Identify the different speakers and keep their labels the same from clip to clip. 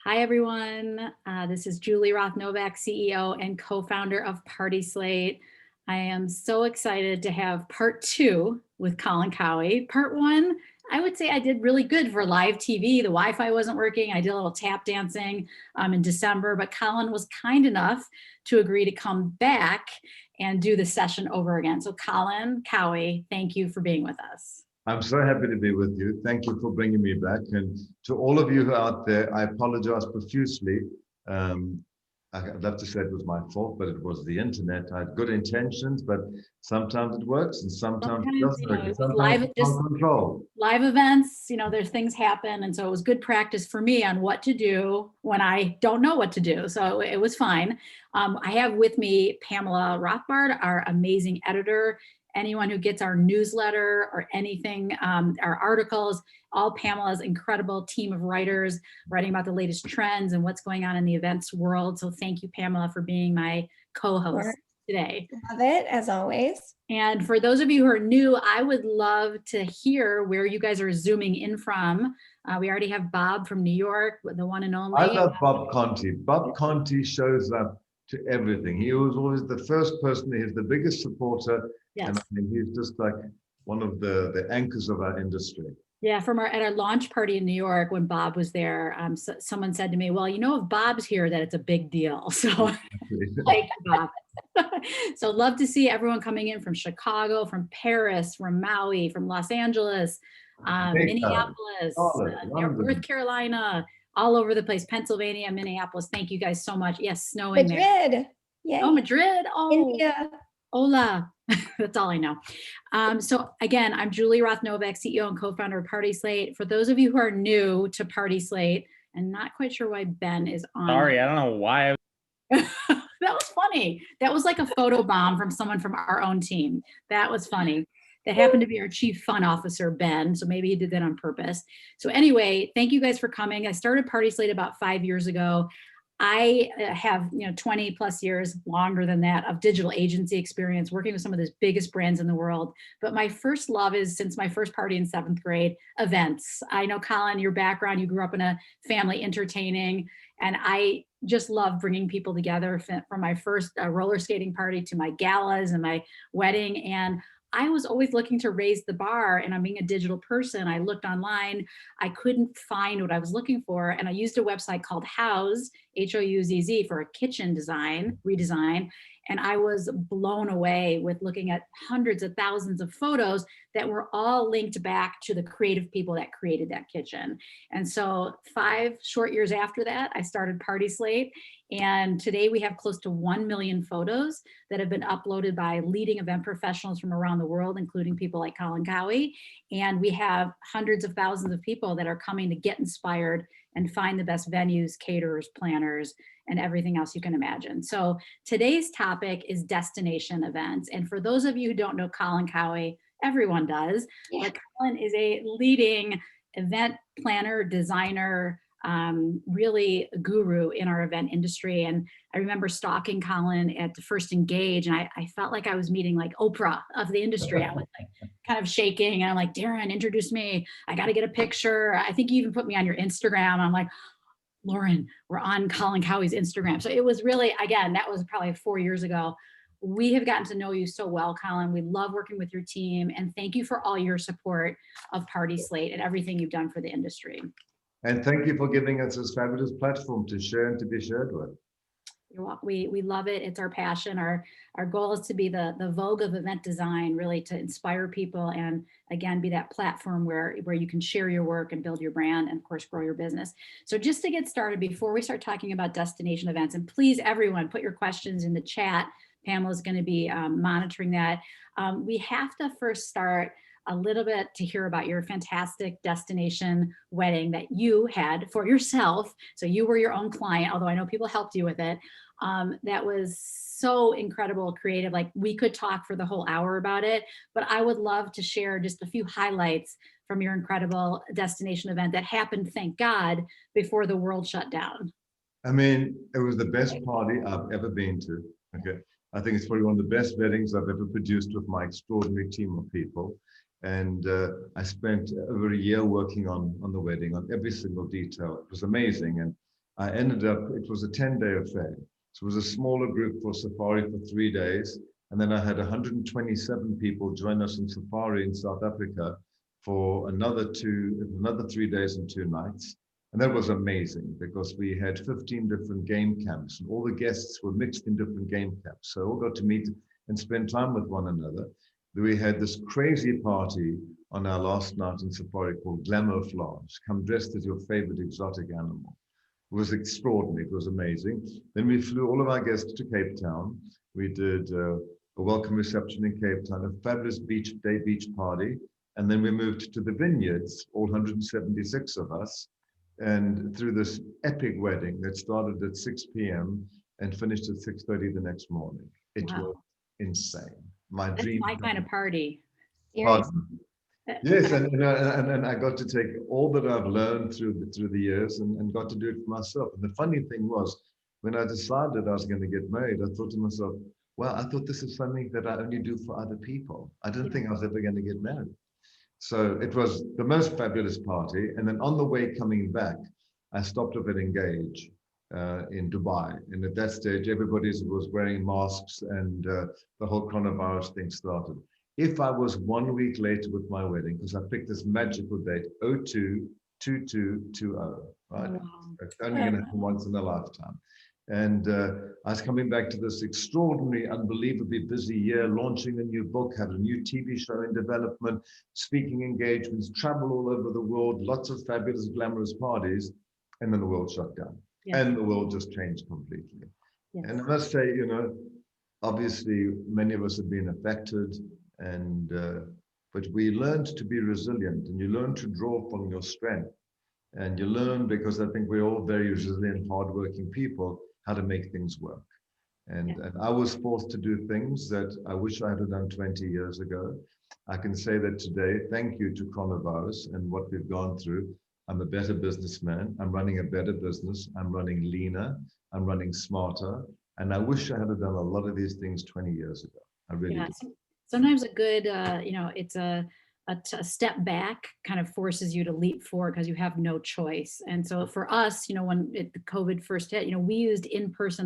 Speaker 1: Hi, everyone. This is Julie Roth-Novak, CEO and co-founder of PartySlate. I am so excited to have part two with Colin Cowie. Part one, I would say I did really good for live TV. The Wi-Fi wasn't working. I did a little tap dancing in December, but Colin was kind enough to agree to come back and do the session over again. So Colin Cowie, thank you for being with us.
Speaker 2: I'm so happy to be with you. Thank you for bringing me back. And to all of you who are out there, I apologize profusely. I'd love to say it was my fault, but it was the internet. I had good intentions, but sometimes it works and sometimes it doesn't work. Sometimes it's on control.
Speaker 1: Live events, there's things happen. And so it was good practice for me on what to do when I don't know what to do. So it was fine. I have with me Pamela Rothbard, our amazing editor. Anyone who gets our newsletter or anything, our articles, all Pamela's incredible team of writers writing about the latest trends and what's going on in the events world. So thank you, Pamela, for being my co-host today.
Speaker 3: Love it, as always.
Speaker 1: And for those of you who are new, I would love to hear where you guys are zooming in from. We already have Bob from New York, the one and only.
Speaker 2: I love Bob Conti. Bob Conti shows up to everything. He was always the first person. He's the biggest supporter.
Speaker 1: Yes.
Speaker 2: And I mean, he's just like one of the anchors of our industry.
Speaker 1: Yeah, at our launch party in New York, when Bob was there, someone said to me, well, if Bob's here, that it's a big deal. So thank you, Bob. So love to see everyone coming in from Chicago, from Paris, from Maui, from Los Angeles, Minneapolis, North Carolina, all over the place, Pennsylvania, Minneapolis. Thank you guys so much. Yes, snowing
Speaker 3: Madrid.
Speaker 1: there.
Speaker 3: Yay.
Speaker 1: Oh, Madrid. Oh,
Speaker 3: India.
Speaker 1: Hola. That's all I know. So again, I'm Julie Roth-Novak, CEO and co-founder of PartySlate. For those of you who are new to PartySlate and not quite sure why Ben is on.
Speaker 4: Sorry, I don't know why.
Speaker 1: That was funny. That was like a photo bomb from someone from our own team. That was funny. That happened to be our chief fun officer, Ben. So maybe he did that on purpose. So anyway, thank you guys for coming. I started PartySlate about 5 years ago. I have 20 plus years, longer than that, of digital agency experience working with some of the biggest brands in the world. But my first love is, since my first party in 7th grade, events. I know, Colin, your background, you grew up in a family entertaining, and I just love bringing people together, from my first roller skating party to my galas and my wedding. And I was always looking to raise the bar, and I'm being a digital person. I looked online, I couldn't find what I was looking for. And I used a website called Houzz, H-O-U-Z-Z, for a kitchen redesign. And I was blown away with looking at hundreds of thousands of photos that were all linked back to the creative people that created that kitchen. And so 5 short years after that, I started PartySlate. And today we have close to 1 million photos that have been uploaded by leading event professionals from around the world, including people like Colin Cowie. And we have hundreds of thousands of people that are coming to get inspired and find the best venues, caterers, planners, and everything else you can imagine. So today's topic is destination events. And for those of you who don't know Colin Cowie, everyone does, but Colin is a leading event planner, designer, really a guru in our event industry. And I remember stalking Colin at the first Engage, and I felt like I was meeting like Oprah of the industry. I was like kind of shaking, and I'm like, Darren, introduce me. I got to get a picture. I think you even put me on your Instagram. I'm like, Lauren, we're on Colin Cowie's Instagram. So it was really, again, that was probably 4 years ago. We have gotten to know you so well, Colin. We love working with your team, and thank you for all your support of PartySlate and everything you've done for the industry.
Speaker 2: And thank you for giving us this fabulous platform to share and to be shared with.
Speaker 1: We love it. It's our passion. Our goal is to be the Vogue of event design, really to inspire people and, again, be that platform where you can share your work and build your brand and, of course, grow your business. So just to get started, before we start talking about destination events, and please, everyone, put your questions in the chat. Pamela's going to be monitoring that. We have to first start a little bit to hear about your fantastic destination wedding that you had for yourself. So you were your own client, although I know people helped you with it. That was so incredible, creative. Like, we could talk for the whole hour about it, but I would love to share just a few highlights from your incredible destination event that happened, thank God, before the world shut down.
Speaker 2: I mean, it was the best party I've ever been to. Okay. I think it's probably one of the best weddings I've ever produced with my extraordinary team of people. And I spent over a year working on the wedding, on every single detail. It was amazing. And I ended up, it was a 10-day affair. So it was a smaller group for safari for 3 days. And then I had 127 people join us in safari in South Africa for another 3 days and 2 nights. And that was amazing because we had 15 different game camps and all the guests were mixed in different game camps. So all got to meet and spend time with one another. We had this crazy party on our last night in safari called Glamour Flowers. Come dressed as your favorite exotic animal. It was extraordinary. It was amazing. Then we flew all of our guests to Cape Town. We did a welcome reception in Cape Town, a fabulous beach party. And then we moved to the vineyards, all 176 of us, and through this epic wedding that started at 6 p.m. and finished at 6:30 the next morning. It was insane. My
Speaker 1: That's
Speaker 2: dream.
Speaker 1: my kind of party.
Speaker 2: Pardon. Yes, and I got to take all that I've learned through the years and got to do it for myself. And the funny thing was, when I decided I was going to get married, I thought to myself, well, I thought this is something that I only do for other people. I didn't think I was ever going to get married. So it was the most fabulous party. And then on the way coming back, I stopped up at Engage in Dubai. And at that stage, everybody was wearing masks and the whole coronavirus thing started. If I was 1 week later with my wedding, because I picked this magical date, 02/22/20, right? Wow. It's only going to happen once in a lifetime. And I was coming back to this extraordinary, unbelievably busy year, launching a new book, had a new TV show in development, speaking engagements, travel all over the world, lots of fabulous, glamorous parties, and then the world shut down. Yes. And the world just changed completely. Yes. And I must say, you know, obviously many of us have been affected, and but we learned to be resilient, and you learn to draw from your strength. And you learn, because I think we're all very resilient, hardworking people, how to make things work. And I was forced to do things that I wish I had done 20 years ago. I can say that today, thank you to coronavirus and what we've gone through, I'm a better businessman. I'm running a better business. I'm running leaner. I'm running smarter. And I wish I had done a lot of these things 20 years ago. I really do.
Speaker 1: Sometimes a good, you know, it's a step back kind of forces you to leap forward because you have no choice. And so for us, you know, when the COVID first hit, you know, we used in-person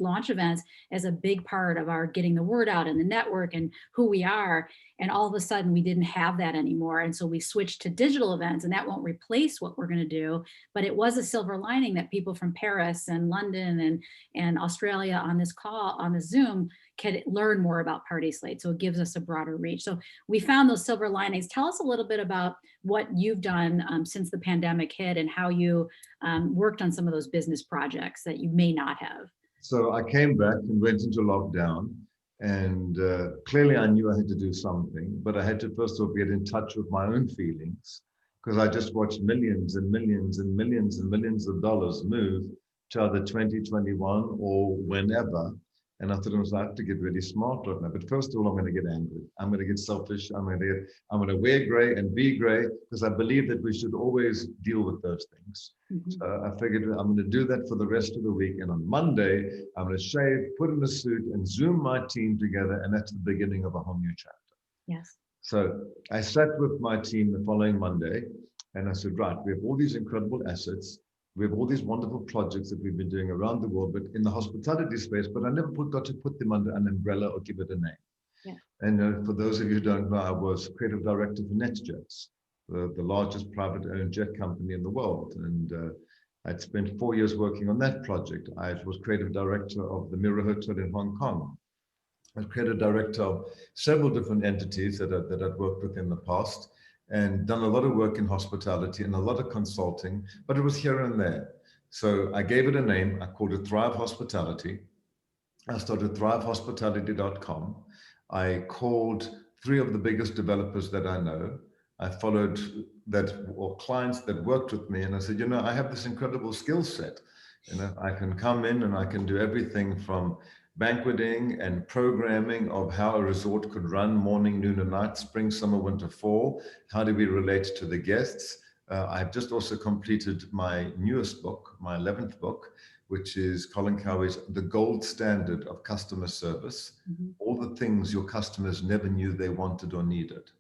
Speaker 1: launch events as a big part of our getting the word out and the network and who we are. And all of a sudden we didn't have that anymore. And so we switched to digital events, and that won't replace what we're going to do. But it was a silver lining that people from Paris and London and Australia on this call, on the Zoom, can learn more about PartySlate. So it gives us a broader reach. So we found those silver linings. Tell us a little bit about what you've done since the pandemic hit and how you worked on some of those business projects that you may not have.
Speaker 2: So I came back and went into lockdown, and clearly I knew I had to do something, but I had to first of all get in touch with my own feelings, because I just watched millions and millions and millions and millions of dollars move to either 2021 or whenever. And I thought I have to get really smart right now. But first of all, I'm going to get angry. I'm going to get selfish. I'm going to wear gray and be gray, because I believe that we should always deal with those things. Mm-hmm. So I figured I'm going to do that for the rest of the week. And on Monday, I'm going to shave, put in a suit, and Zoom my team together. And that's the beginning of a whole new chapter.
Speaker 1: Yes.
Speaker 2: So I sat with my team the following Monday, and I said, right, we have all these incredible assets. We have all these wonderful projects that we've been doing around the world, but in the hospitality space, but I never got to put them under an umbrella or give it a name. Yeah. And for those of you who don't know, I was creative director for NetJets, the largest private-owned jet company in the world. And I'd spent 4 years working on that project. I was creative director of the Mirror Hotel in Hong Kong. I was creative director of several different entities that I'd worked with in the past, and done a lot of work in hospitality and a lot of consulting, but it was here and there. So I gave it a name. I called it Thrive Hospitality. I started thrivehospitality.com. I called 3 of the biggest developers that I know. I followed or clients that worked with me, and I said, you know, I have this incredible skill set. You know, I can come in and I can do everything from banqueting and programming of how a resort could run morning, noon, and night, spring, summer, winter, fall. How do we relate to the guests? I've just also completed my newest book, my 11th book, which is Colin Cowie's The Gold Standard of Customer Service. Mm-hmm. All the things your customers never knew they wanted or needed.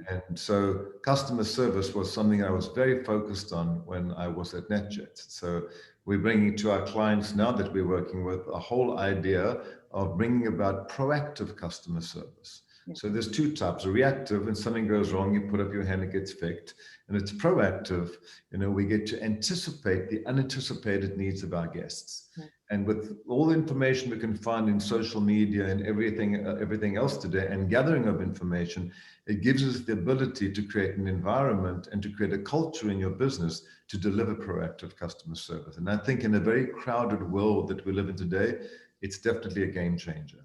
Speaker 2: And so customer service was something I was very focused on when I was at NetJet. So we're bringing to our clients now that we're working with a whole idea of bringing about proactive customer service. So there's two types: reactive, when something goes wrong, you put up your hand, it gets fixed. And it's proactive, we get to anticipate the unanticipated needs of our guests. And with all the information we can find in social media and everything else today, and gathering of information, it gives us the ability to create an environment and to create a culture in your business to deliver proactive customer service. And I think in a very crowded world that we live in today, it's definitely a game changer.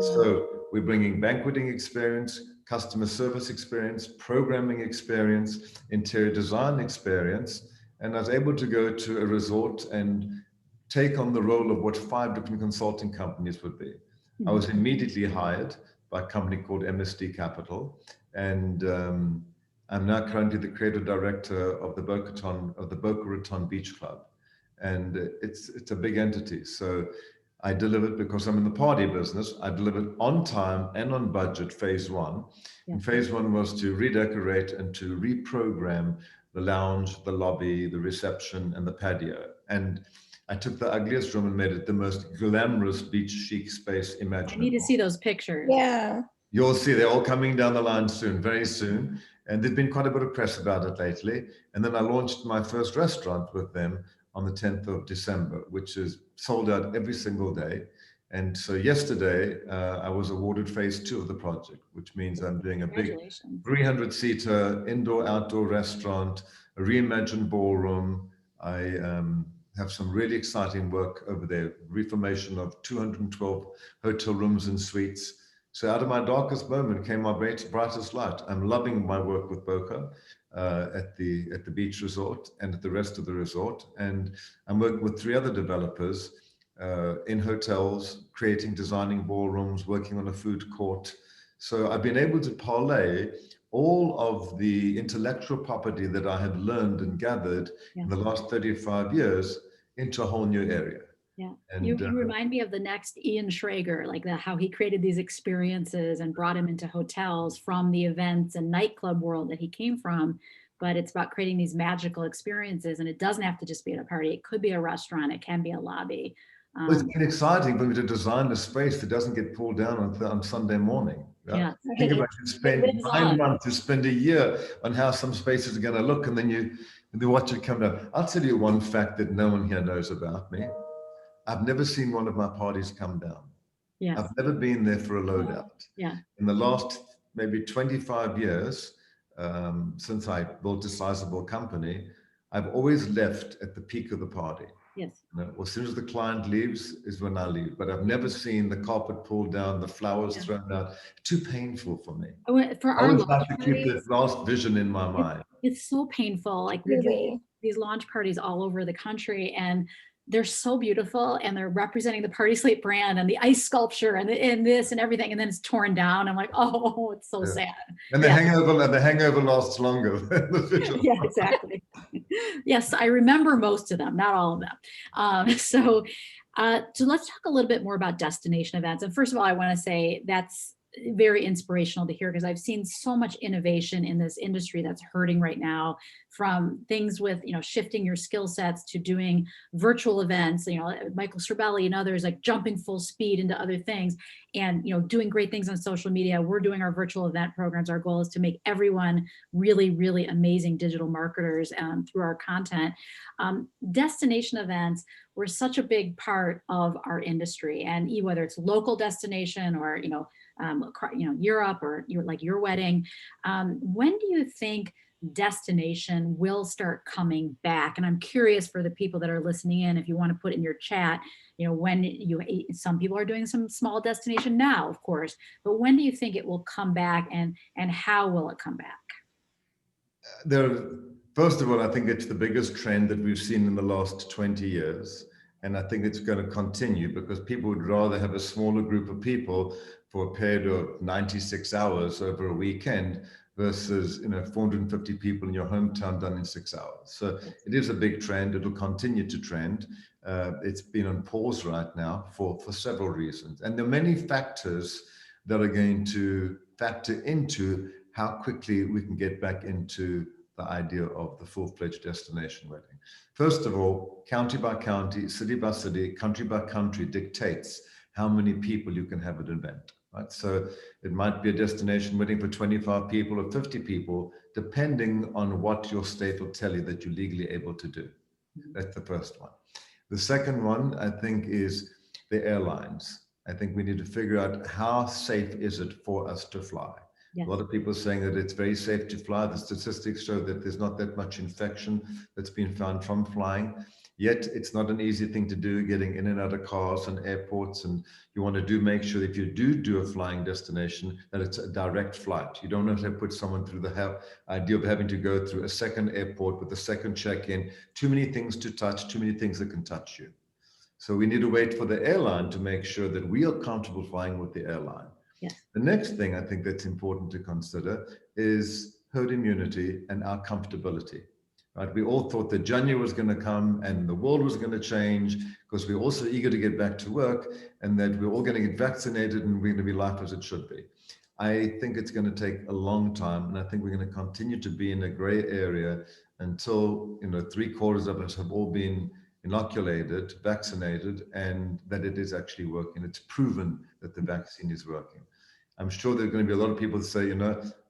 Speaker 2: So we're bringing banqueting experience, customer service experience, programming experience, interior design experience. And I was able to go to a resort and take on the role of what 5 different consulting companies would be. I was immediately hired by a company called MSD Capital, and I'm now currently the creative director of the Boca Raton Beach Club, and it's a big entity. So I delivered, because I'm in the party business, I delivered on time and on budget phase 1. And phase 1 was to redecorate and to reprogram the lounge, the lobby, the reception, and the patio. And I took the ugliest room and made it the most glamorous beach chic space imaginable.
Speaker 1: I need to see those pictures.
Speaker 3: Yeah.
Speaker 2: You'll see, they're all coming down the line soon, very soon. And there's been quite a bit of press about it lately. And then I launched my first restaurant with them on the 10th of December, which is sold out every single day. And so yesterday, I was awarded phase 2 of the project, which means I'm doing a big 300-seater indoor-outdoor restaurant, a reimagined ballroom. I have some really exciting work over there, reformation of 212 hotel rooms and suites. So out of my darkest moment came my brightest light. I'm loving my work with Boca at the beach resort and at the rest of the resort. And I'm working with 3 other developers in hotels, designing ballrooms, working on a food court. So I've been able to parlay all of the intellectual property that I had learned and gathered in the last 35 years into a whole new area.
Speaker 1: Yeah,
Speaker 2: and,
Speaker 1: you remind me of the next Ian Schrager, like how he created these experiences and brought him into hotels from the events and nightclub world that he came from. But it's about creating these magical experiences, and it doesn't have to just be at a party. It could be a restaurant. It can be a lobby.
Speaker 2: Well, it's been exciting for me to design a space that doesn't get pulled down on Sunday morning. Right?
Speaker 1: Yeah.
Speaker 2: Think about it, you spend 9 months, you spend a year on how some spaces are going to look, and then you watch it come down. I'll tell you one fact that no one here knows about me. I've never seen one of my parties come down.
Speaker 1: Yes.
Speaker 2: I've never been there for a loadout.
Speaker 1: Yeah.
Speaker 2: In the last maybe 25 years, since I built a sizable company, I've always left at the peak of the party.
Speaker 1: Yes.
Speaker 2: As soon as the client leaves is when I leave. But I've never seen the carpet pulled down, the flowers thrown out. Too painful for me.
Speaker 1: For
Speaker 2: I
Speaker 1: our
Speaker 2: always like
Speaker 1: launch
Speaker 2: to keep that last vision in my mind.
Speaker 1: It's so painful. Like we do these launch parties all over the country, and they're so beautiful, and they're representing the PartySlate brand and the ice sculpture and this and everything, and then it's torn down. I'm like, oh, it's so sad.
Speaker 2: And the hangover lasts longer than the visual.
Speaker 1: Yeah, exactly. Yes, I remember most of them, not all of them. So let's talk a little bit more about destination events. And first of all, I want to say that's very inspirational to hear, because I've seen so much innovation in this industry that's hurting right now, from things with, shifting your skill sets to doing virtual events, Michael Cervelli and others, like jumping full speed into other things and, doing great things on social media. We're doing our virtual event programs. Our goal is to make everyone really, really amazing digital marketers through our content. Destination events were such a big part of our industry, and whether it's local destination or, Europe or like your wedding. When do you think destination will start coming back? And I'm curious for the people that are listening in, if you want to put in your chat, some people are doing some small destination now, of course, but when do you think it will come back, and how will it come back?
Speaker 2: First of all, I think it's the biggest trend that we've seen in the last 20 years. And I think it's going to continue, because people would rather have a smaller group of people for a period of 96 hours over a weekend versus 450 people in your hometown done in 6 hours. So it is a big trend. It'll continue to trend. It's been on pause right now for several reasons. And there are many factors that are going to factor into how quickly we can get back into the idea of the full-fledged destination wedding. First of all, county by county, city by city, country by country dictates how many people you can have at an event, right? So it might be a destination wedding for 25 people or 50 people, depending on what your state will tell you that you're legally able to do. That's the first one. The second one, I think, is the airlines. I think we need to figure out how safe is it for us to fly.
Speaker 1: Yes.
Speaker 2: A lot of people are saying that it's very safe to fly. The statistics show that there's not that much infection that's been found from flying. Yet it's not an easy thing to do, getting in and out of cars and airports. And you want to make sure that if you do a flying destination, that it's a direct flight. You don't have to put someone through the idea of having to go through a second airport with a second check-in. Too many things to touch, too many things that can touch you. So we need to wait for the airline to make sure that we are comfortable flying with the airline.
Speaker 1: Yes.
Speaker 2: The next thing I think that's important to consider is herd immunity and our comfortability. Right? We all thought that January was going to come and the world was going to change because we're also eager to get back to work and that we're all going to get vaccinated and we're going to be life as it should be. I think it's going to take a long time, and I think we're going to continue to be in a gray area until 3/4 of us have all been inoculated, vaccinated, and that it is actually working. It's proven that the vaccine is working. I'm sure there are going to be a lot of people that say,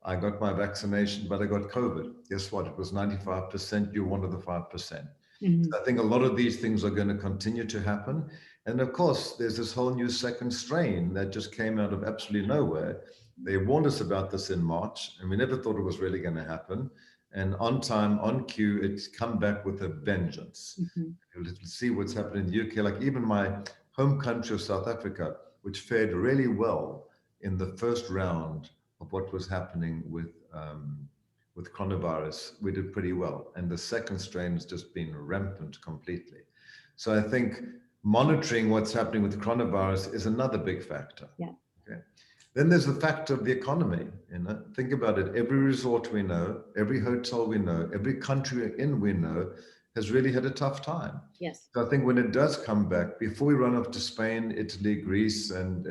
Speaker 2: I got my vaccination, but I got COVID. Guess what? It was 95%. You're one of the 5%.
Speaker 1: Mm-hmm.
Speaker 2: So I think a lot of these things are going to continue to happen. And of course, there's this whole new second strain that just came out of absolutely nowhere. They warned us about this in March, and we never thought it was really going to happen. And on time, on cue, it's come back with a vengeance.
Speaker 1: Mm-hmm.
Speaker 2: Let's see what's happening in the UK. Like even my home country of South Africa, which fared really well in the first round of what was happening with coronavirus, we did pretty well. And the second strain has just been rampant completely. So I think monitoring what's happening with coronavirus is another big factor.
Speaker 1: Yeah.
Speaker 2: Okay. Then there's the factor of the economy. Think about it. Every resort we know, every hotel we know, every country we're in we know has really had a tough time.
Speaker 1: Yes.
Speaker 2: So I think when it does come back, before we run off to Spain, Italy, Greece, and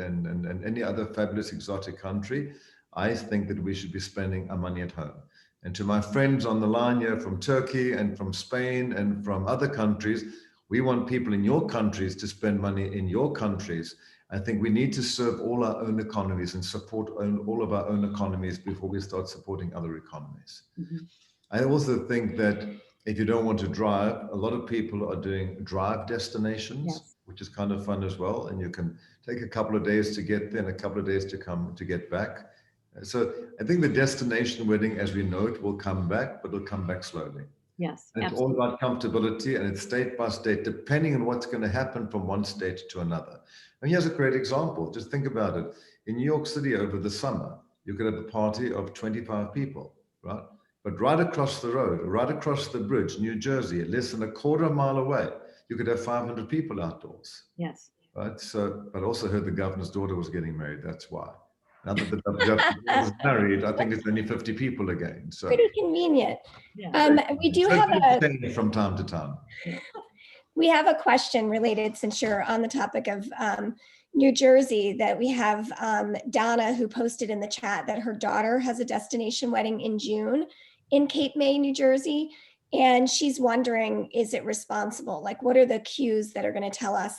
Speaker 2: any other fabulous exotic country, I think that we should be spending our money at home. And to my friends on the line here from Turkey and from Spain and from other countries, we want people in your countries to spend money in your countries. I think we need to serve all our own economies and support all of our own economies before we start supporting other economies.
Speaker 1: Mm-hmm.
Speaker 2: I also think that if you don't want to drive, a lot of people are doing drive destinations, yes, which is kind of fun as well. And you can take a couple of days to get there and a couple of days to get back. So I think the destination wedding, as we know it, will come back, but it'll come back slowly.
Speaker 1: Yes,
Speaker 2: and it's all about comfortability, and it's state by state, depending on what's going to happen from one state to another. And here's a great example. Just think about it. In New York City over the summer, you could have a party of 25 people, right? But right across the road, right across the bridge, New Jersey, less than a quarter mile away, you could have 500 people outdoors.
Speaker 1: Yes.
Speaker 2: Right. So, but also heard the governor's daughter was getting married. That's why. Now that the governor is married, I think it's only 50 people again. So
Speaker 3: pretty convenient.
Speaker 1: Yeah.
Speaker 3: We do have
Speaker 2: from time to time.
Speaker 3: We have a question related, since you're on the topic of New Jersey, that we have Donna, who posted in the chat that her daughter has a destination wedding in June in Cape May, New Jersey. And she's wondering, is it responsible? Like, what are the cues that are going to tell us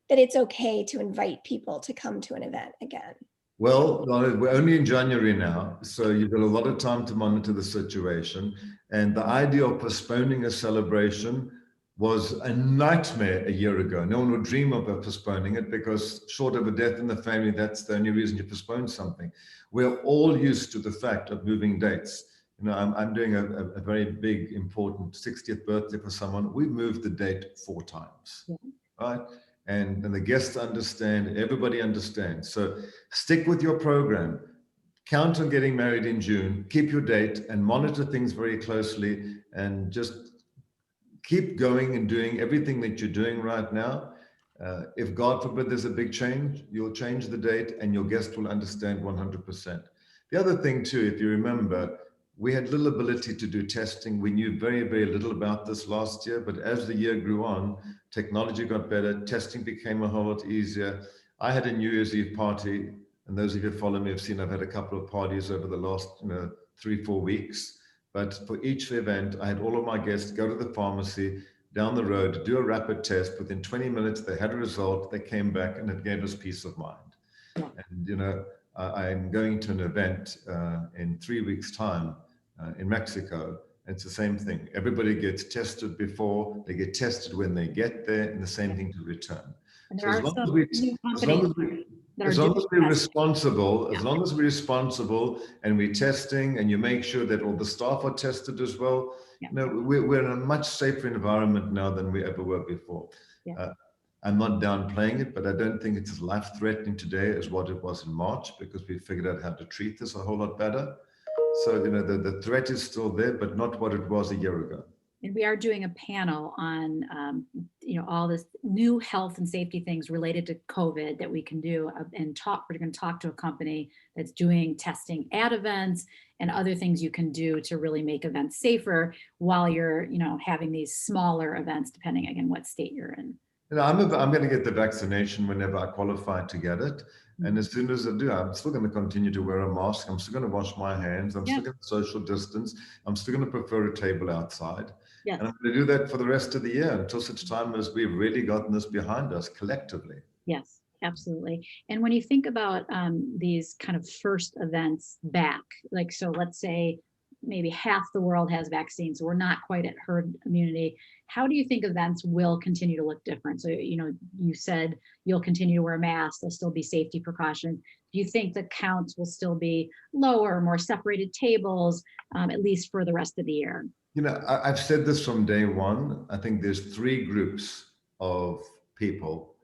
Speaker 3: that it's okay to invite people to come to an event again?
Speaker 2: Well, we're only in January now, so you've got a lot of time to monitor the situation. And the idea of postponing a celebration was a nightmare a year ago. No one would dream of postponing it, because short of a death in the family, that's the only reason you postpone something. We're all used to the fact of moving dates. You know, I'm doing a very big, important 60th birthday for someone. We've moved the date 4 times, right? And the guests understand, everybody understands. So stick with your program. Count on getting married in June, keep your date and monitor things very closely, and just keep going and doing everything that you're doing right now. If God forbid there's a big change, you'll change the date and your guest will understand 100%. The other thing too, if you remember, we had little ability to do testing. We knew very, very little about this last year, but as the year grew on, technology got better, testing became a whole lot easier. I had a New Year's Eve party And those of you who follow me have seen I've had a couple of parties over the last 3-4 weeks. But for each event, I had all of my guests go to the pharmacy down the road, do a rapid test. Within 20 minutes, they had a result. They came back, and it gave us peace of mind. And I'm going to an event in 3 weeks' time in Mexico. It's the same thing. Everybody gets tested before, they get tested when they get there, and the same thing to return.
Speaker 1: And
Speaker 2: So
Speaker 1: there
Speaker 2: as
Speaker 1: are
Speaker 2: long
Speaker 1: some
Speaker 2: as we,
Speaker 1: new
Speaker 2: as long
Speaker 1: companies
Speaker 2: as we,
Speaker 1: that are
Speaker 2: as long
Speaker 1: doing
Speaker 2: as we're
Speaker 1: testing.
Speaker 2: responsible,
Speaker 1: Yeah.
Speaker 2: as long as we're responsible and we're testing, and you make sure that all the staff are tested as well,
Speaker 1: Yeah.
Speaker 2: we're in a much safer environment now than we ever were before.
Speaker 1: Yeah.
Speaker 2: I'm not downplaying it, but I don't think it's as life-threatening today as what it was in March, because we figured out how to treat this a whole lot better. So the threat is still there, but not what it was a year ago.
Speaker 1: And we are doing a panel on, all this new health and safety things related to COVID that we can do and talk. We're going to talk to a company that's doing testing at events and other things you can do to really make events safer while you're, having these smaller events, depending again what state you're in.
Speaker 2: I'm going to get the vaccination whenever I qualify to get it. And as soon as I do, I'm still going to continue to wear a mask. I'm still going to wash my hands. I'm still going to social distance. I'm still going to prefer a table outside.
Speaker 1: Yes.
Speaker 2: And I'm going to do that for the rest of the year until such time as we've really gotten this behind us collectively.
Speaker 1: Yes, absolutely. And when you think about these kind of first events back, like, so let's say maybe half the world has vaccines, so we're not quite at herd immunity. How do you think events will continue to look different? So, you said you'll continue to wear masks, there'll still be safety precautions. Do you think the counts will still be lower, more separated tables, at least for the rest of the year?
Speaker 2: I've said this from day one. I think there's 3 groups of people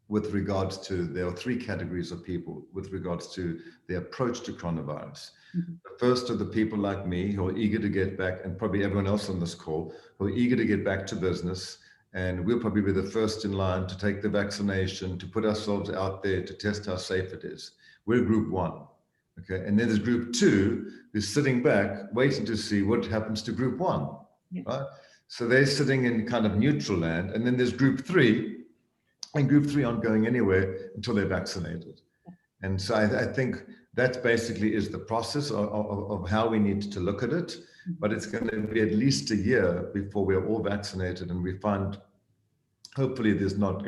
Speaker 2: with regards to, there are 3 categories of people with regards to the approach to coronavirus.
Speaker 1: Mm-hmm.
Speaker 2: The first are the people like me who are eager to get back, and probably everyone else on this call, who are eager to get back to business. And we'll probably be the first in line to take the vaccination, to put ourselves out there to test how safe it is. We're group 1. Okay. And then there's group 2 who's sitting back, waiting to see what happens to group 1. Yeah. Right? So they're sitting in kind of neutral land. And then there's group 3. And group 3 aren't going anywhere until they're vaccinated. And so I think that basically is the process of how we need to look at it. But it's going to be at least a year before we're all vaccinated, and we find, hopefully there's not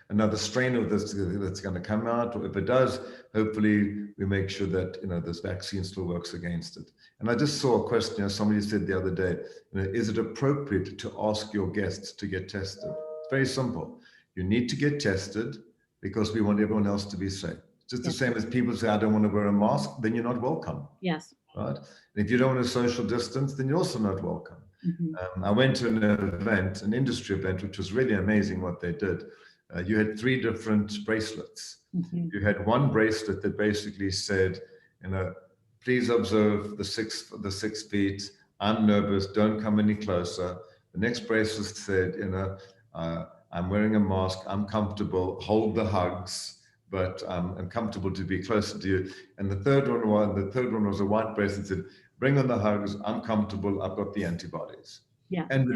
Speaker 2: another strain of this that's going to come out. Or if it does, hopefully we make sure that this vaccine still works against it. And I just saw a question, somebody said the other day, is it appropriate to ask your guests to get tested? It's very simple. You need to get tested because we want everyone else to be safe. It's just the same as people say, I don't want to wear a mask, then you're not welcome.
Speaker 1: Yes.
Speaker 2: Right? And if you don't want to social distance, then you're also not welcome. Mm-hmm. I went to an event, an industry event, which was really amazing what they did. You had 3 different bracelets. Mm-hmm. You had one bracelet that basically said, please observe the 6 feet. I'm nervous. Don't come any closer. The next bracelet said, I'm wearing a mask. I'm comfortable. Hold the hugs, but I'm comfortable to be closer to you. And the third one was a white bracelet that said, bring on the hugs. I'm comfortable. I've got the antibodies. Yeah. And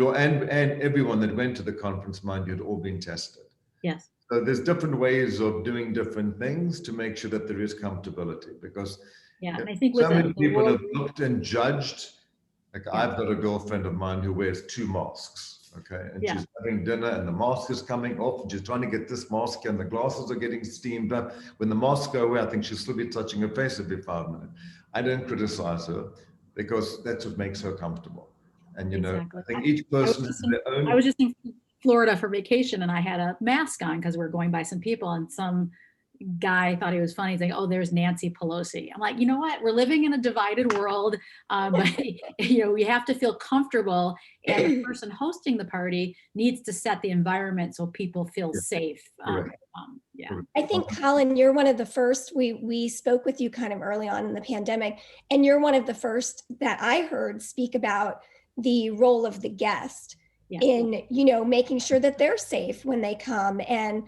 Speaker 2: everyone that went to the conference, mind you, had all been tested.
Speaker 1: Yes.
Speaker 2: So there's different ways of doing different things to make sure that there is comfortability, because
Speaker 1: and I think
Speaker 2: so many people have looked and judged. Like I've got a girlfriend of mine who wears 2 masks. Okay, and she's having dinner and the mask is coming off and she's trying to get this mask and the glasses are getting steamed up. When the masks go away, I think she'll still be touching her face every 5 minutes. I don't criticize her because that's what makes her comfortable. And exactly. I think each person has their own.
Speaker 1: I was just in Florida for vacation and I had a mask on because we were going by some people, and some guy thought he was funny. He's like, oh, there's Nancy Pelosi. I'm like, you know what? We're living in a divided world, but we have to feel comfortable, and the person hosting the party needs to set the environment so people feel safe.
Speaker 3: I think, Colin, you're one of the first, we spoke with you kind of early on in the pandemic, and you're one of the first that I heard speak about the role of the guest in, making sure that they're safe when they come, and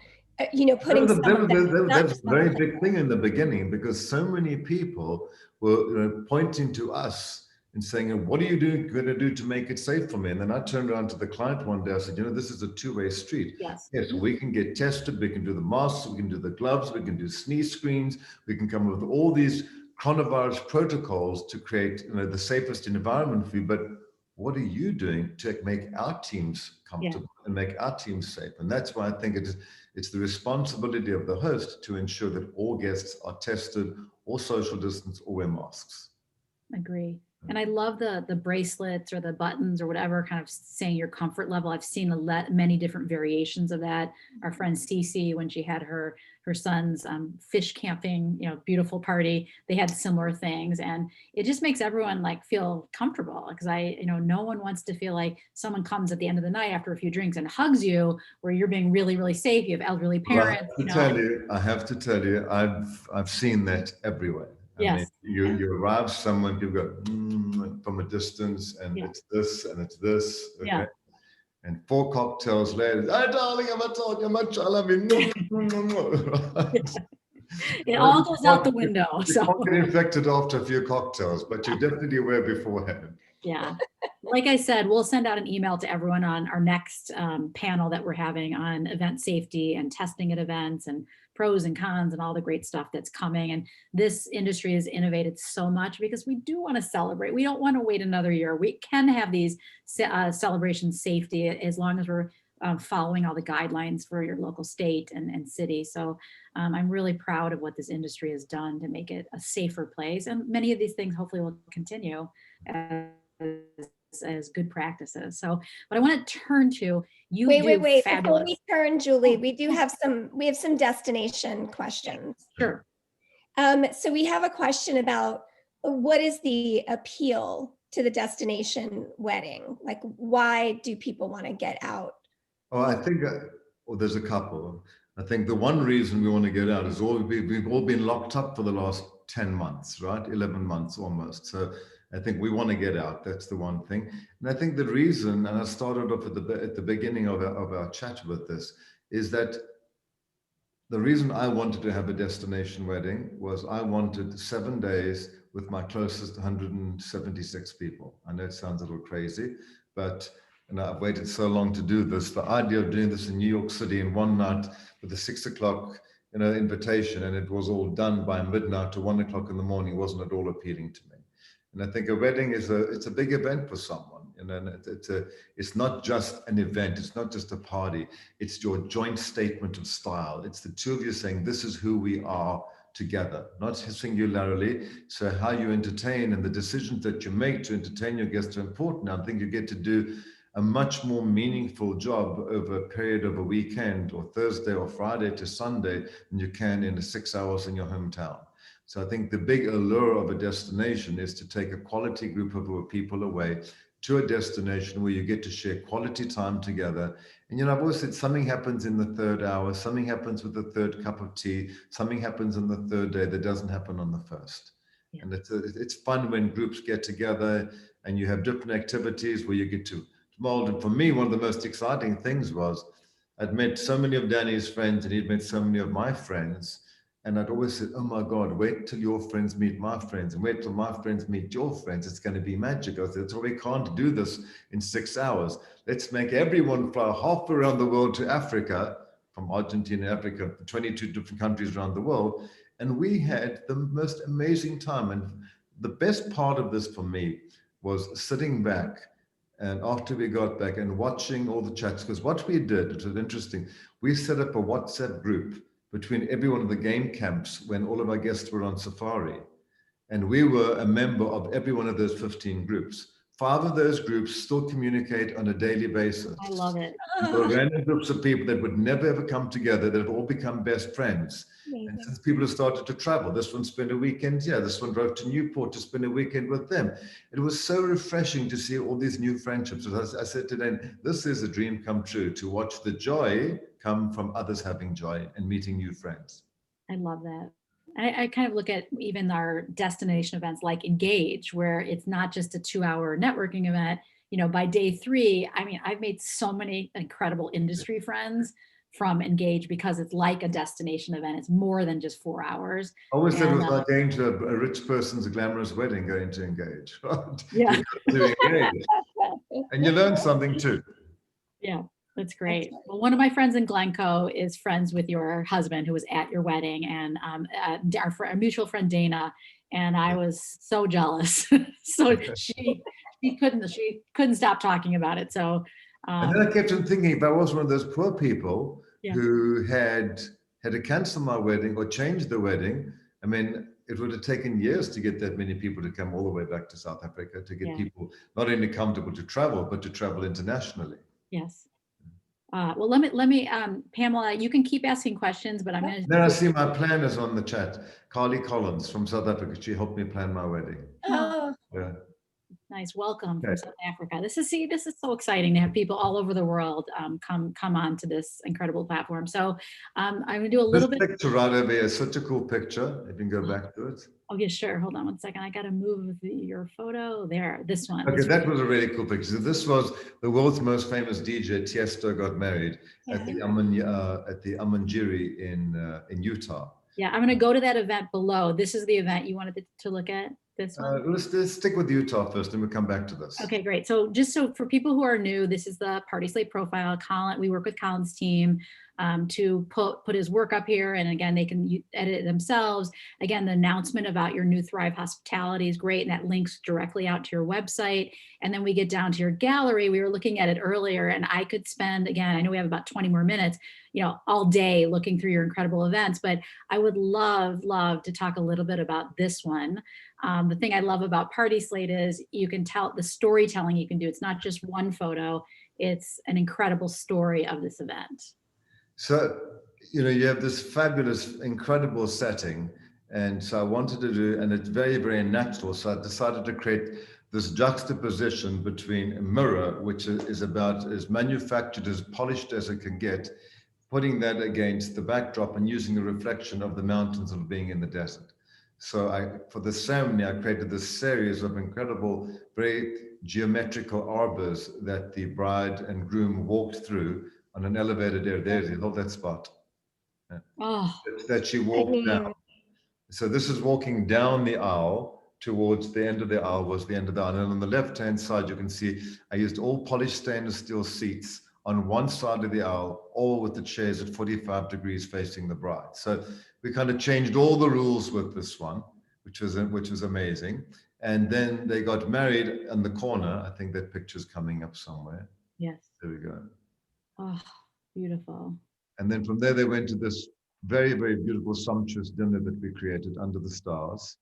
Speaker 3: putting
Speaker 2: that was a very big thing in the beginning, because so many people were pointing to us and saying, what are you going to do to make it safe for me? And then I turned around to the client one day. I said, this is a two-way street.
Speaker 1: Yes.
Speaker 2: Yes, we can get tested. We can do the masks. We can do the gloves. We can do sneeze screens. We can come up with all these coronavirus protocols to create the safest environment for you. But what are you doing to make our teams comfortable and make our teams safe? And that's why I think it's the responsibility of the host to ensure that all guests are tested, or social distance, or wear masks.
Speaker 1: Agree. And I love the bracelets or the buttons or whatever, kind of saying your comfort level. I've seen many different variations of that. Our friend Cece, when she had her son's fish camping, beautiful party, they had similar things, and it just makes everyone like feel comfortable, because no one wants to feel like someone comes at the end of the night after a few drinks and hugs you, where you're being really, really safe. You have elderly parents.
Speaker 2: I have to tell you, I've seen that everywhere.
Speaker 1: Yes.
Speaker 2: You arrive somewhere, you go from a distance, and it's this and it's this. Okay?
Speaker 1: Yeah.
Speaker 2: And 4 cocktails later, hey darling, I'm not talking much. I love you.
Speaker 1: It all goes out the window.
Speaker 2: You can't get infected after a few cocktails, but you definitely were beforehand.
Speaker 1: Yeah. Like I said, we'll send out an email to everyone on our next panel that we're having on event safety and testing at events and pros and cons and all the great stuff that's coming. And this industry has innovated so much because we do want to celebrate. We don't want to wait another year. We can have these celebrations safety as long as we're following all the guidelines for your local state and city. So I'm really proud of what this industry has done to make it a safer place. And many of these things hopefully will continue as good practices. So, but I want to turn to you.
Speaker 3: Wait.
Speaker 1: Fabulous.
Speaker 3: Before we turn, Julie, we have some destination questions.
Speaker 1: Sure.
Speaker 3: So we have a question about what is the appeal to the destination wedding? Like, why do people want to get out?
Speaker 2: Oh, I think there's a couple. I think the one reason we want to get out is we've all been locked up for the last 10 months, right? 11 months almost. So I think we want to get out. That's the one thing. And I think the reason, and I started off at the beginning of our chat with this, is that the reason I wanted to have a destination wedding was I wanted 7 days with my closest 176 people. I know it sounds a little crazy, but I've waited so long to do this. The idea of doing this in New York City in one night with a 6 o'clock invitation, and it was all done by midnight to 1 o'clock in the morning, wasn't at all appealing to me. And I think a wedding it's a big event for someone. And it's not just an event. It's not just a party. It's your joint statement of style. It's the two of you saying, this is who we are together, not singularly. So how you entertain and the decisions that you make to entertain your guests are important. I think you get to do a much more meaningful job over a period of a weekend or Thursday or Friday to Sunday than you can in the 6 hours in your hometown. So I think the big allure of a destination is to take a quality group of people away to a destination where you get to share quality time together. And I've always said something happens in the 3rd hour, something happens with the 3rd cup of tea, something happens on the 3rd day that doesn't happen on the 1st. Yeah. And it's fun when groups get together and you have different activities where you get to mold. And for me, one of the most exciting things was I'd met so many of Danny's friends and he'd met so many of my friends. And I'd always said, oh my God, wait till your friends meet my friends and wait till my friends meet your friends. It's going to be magic. I said, so we can't do this in 6 hours. Let's make everyone fly half around the world to Africa, from Argentina, Africa, 22 different countries around the world. And we had the most amazing time. And the best part of this for me was sitting back and after we got back and watching all the chats, because what we did, which was interesting, we set up a WhatsApp group between every one of the game camps when all of our guests were on safari. And we were a member of every one of those 15 groups. 5 of those groups still communicate on a daily basis.
Speaker 1: I love it.
Speaker 2: There are random groups of people that would never ever come together that have all become best friends.
Speaker 3: Amazing.
Speaker 2: And since people have started to travel, this one spent a weekend here, this one drove to Newport to spend a weekend with them. It was so refreshing to see all these new friendships. As I said today, this is a dream come true, to watch the joy come from others having joy and meeting new friends.
Speaker 1: I love that. I kind of look at even our destination events like Engage, where it's not just a 2-hour networking event. By day 3, I mean, I've made so many incredible industry friends from Engage because it's like a destination event. It's more than just 4 hours.
Speaker 2: I always said it was
Speaker 1: And,
Speaker 2: like going to a rich person's glamorous wedding, going to Engage. Right?
Speaker 1: Yeah.
Speaker 2: You got to Engage. And you learn something too.
Speaker 1: Yeah, that's great. Well, one of my friends in Glencoe is friends with your husband who was at your wedding, and our mutual friend Dana, and I was so jealous. So she couldn't stop talking about it. So
Speaker 2: And then I kept on thinking, if I was one of those poor people
Speaker 1: Yeah.
Speaker 2: who had to cancel my wedding or change the wedding, I mean, it would have taken years to get that many people to come all the way back to South Africa, to get
Speaker 1: Yeah.
Speaker 2: people not only comfortable to travel, but to travel internationally.
Speaker 1: Yes. Well, let me, Pamela, you can keep asking questions, but I'm going to.
Speaker 2: Then I see my planners on the chat. Karlie Collins from South Africa. She helped me plan my wedding.
Speaker 3: Oh,
Speaker 2: Yeah.
Speaker 1: Nice. Welcome from
Speaker 2: Okay.
Speaker 1: South Africa. This is so exciting to have people all over the world come on to this incredible platform. So I'm going to do a little
Speaker 2: This
Speaker 1: bit.
Speaker 2: picture right over here is such a cool picture. If you can go back to it.
Speaker 1: Oh, yeah, sure. Hold on one second. I got to move your photo there. This one.
Speaker 2: Okay, that was a really cool picture. So this was the world's most famous DJ, Tiesto, got married at the Amanjiri in Utah.
Speaker 1: Yeah, I'm going to go to that event below. This is the event you wanted to look at. This one.
Speaker 2: Let's stick with Utah first, and we'll come back to this.
Speaker 1: Okay, great. So just so for people who are new, this is the PartySlate profile. Colin, we work with Colin's team to put his work up here. And again, they can edit it themselves. Again, the announcement about your new Thrive Hospitality is great. And that links directly out to your website. And then we get down to your gallery. We were looking at it earlier, and I could spend, again, I know we have about 20 more minutes, all day looking through your incredible events, but I would love to talk a little bit about this one. The thing I love about PartySlate is you can tell the storytelling you can do. It's not just one photo, it's an incredible story of this event.
Speaker 2: So, you have this fabulous, incredible setting. And so I wanted to do, and it's very, very natural. So I decided to create this juxtaposition between a mirror, which is about as manufactured, as polished as it can get, putting that against the backdrop and using the reflection of the mountains of being in the desert. So for the ceremony, I created this series of incredible, very geometrical arbors that the bride and groom walked through on an elevated area. There's hold that spot. That she walked down. So this is walking down the aisle. Towards the end of the aisle was the end of the aisle. And on the left-hand side, you can see I used all polished stainless steel seats on one side of the aisle, all with the chairs at 45 degrees facing the bride. So we kind of changed all the rules with this one, which was amazing. And then they got married in the corner. I think that picture's coming up somewhere.
Speaker 1: Yes.
Speaker 2: There we go.
Speaker 1: Oh, beautiful.
Speaker 2: And then from there, they went to this very, very beautiful, sumptuous dinner that we created under the stars.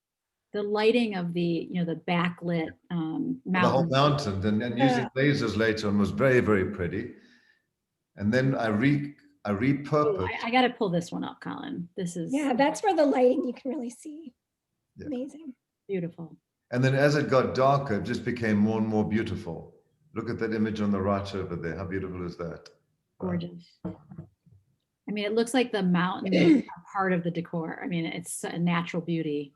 Speaker 1: The lighting of the, the backlit mountain.
Speaker 2: The whole mountain, and using lasers later on was very, very pretty. And then I repurposed.
Speaker 1: I got to pull this one up, Colin. This is.
Speaker 3: Yeah, that's where the lighting you can really see. Yeah. Amazing.
Speaker 1: Beautiful.
Speaker 2: And then as it got darker, it just became more and more beautiful. Look at that image on the right over there. How beautiful is that?
Speaker 1: Gorgeous. I mean, it looks like the mountain is part of the decor. I mean, it's a natural beauty.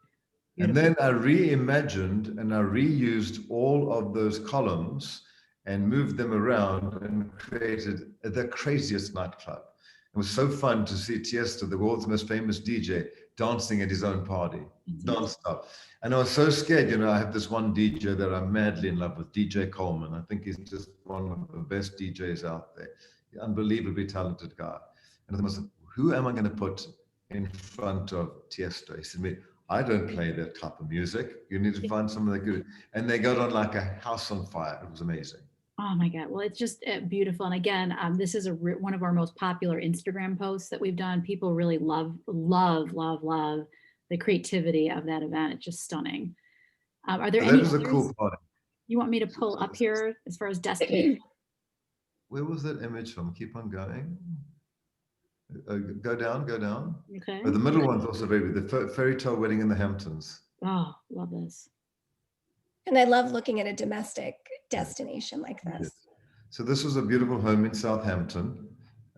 Speaker 1: Beautiful.
Speaker 2: And then I reimagined and I reused all of those columns and moved them around and created the craziest nightclub. It was so fun to see Tiesto, the world's most famous DJ, dancing at his own party, non-stop. And I was so scared, I have this one DJ that I'm madly in love with, DJ Coleman. I think he's just one of the best DJs out there. Unbelievably talented guy. And I said, who am I going to put in front of Tiesto? He said to me, I don't play that type of music. You need to find someone that good. And they got on like a house on fire. It was amazing.
Speaker 1: Oh my God. Well, it's just beautiful. And again, this is one of our most popular Instagram posts that we've done. People really love the creativity of that event. It's just stunning. Are there any
Speaker 2: That was a cool part.
Speaker 1: You want me to pull up here as far as destination?
Speaker 2: Where was that image from? Keep on going. Go down.
Speaker 1: Okay.
Speaker 2: But the middle one's also very good. The fairy tale wedding in the Hamptons.
Speaker 1: Oh, love this.
Speaker 3: And I love looking at a domestic destination like this.
Speaker 2: Yes. So this was a beautiful home in Southampton.